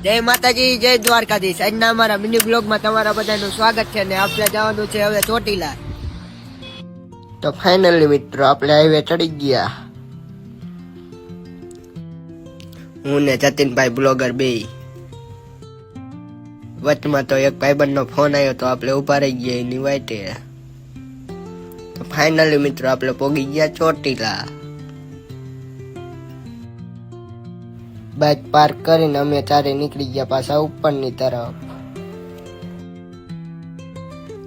જય માતાજી, જય દ્વારકાધીશ. આજના અમારા મિની બ્લોગમાં તમારા બધાનું સ્વાગત છે ને આપણે જવાનું છે હવે ચોટીલા. તો ફાઇનલી મિત્રો આપણે હાઈવે ચડી ગયા. હું ને જતીનભાઈ બ્લોગર બે. વચમાં તો એક ભાઈબંધનો ફોન આવ્યો તો આપણે ઉભા રહી ગયા એની વાટે. તો ફાઇનલી મિત્રો આપણે પોગી ગયા ચોટીલા. બાઇક પાર્ક કરીને અમે ચારે નીકળી ગયા પાછા ઉપરની તરફ.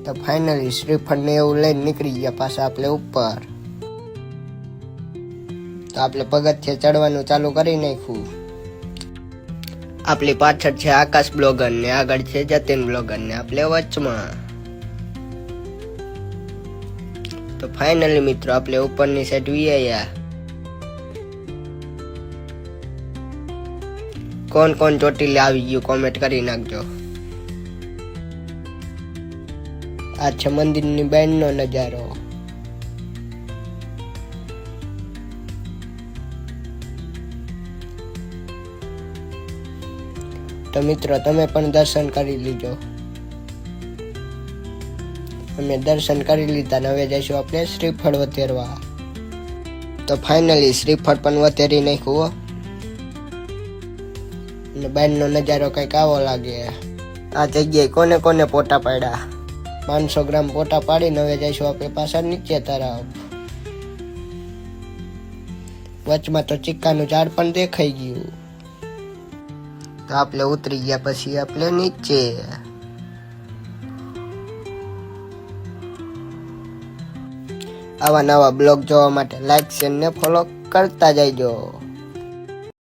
તો ફાઇનલી શ્રીફળ ને એવું લઈને નીકળી ગયા પાછા આપણે ઉપર. તો આપણે પગથિયે ચડવાનું ચાલુ કરી નાખ્યું. આપણી પાછળ છે આકાશ બ્લોગર ને આગળ છે જતીન બ્લોગર ને આપણે વચમાં. તો ફાઇનલી મિત્રો આપણે ઉપરની સાઈડ વી કોણ કોણ ચોટીલા આવી ગયું કોમેન્ટ કરી નાખજો. આ છે મંદિરની બહારનો નજારો. તો મિત્રો તમે પણ દર્શન કરી લીજો. અમે દર્શન કરી લીધા ને હવે જઈશું આપણે શ્રીફળ વતેરવા. તો ફાઇનલી શ્રીફળ પણ વતેરી નાખ્યું. બહારનો નજારો કઈક આવો લાગે. આ જગ્યાએ કોને કોને પોટા પાડ્યા. 500 ગ્રામ પોટા પાડીને હવે જઈશું આપણે પાછા નીચે તરફ. વચમાં તો ચીકાનું ઝાડ પણ દેખાઈ ગયું. તો આપણે ઉતરી ગયા પછી આપણે નીચે. આવા નવા બ્લોગ જોવા માટે લાઈક શેર ને ફોલો કરતા જજો.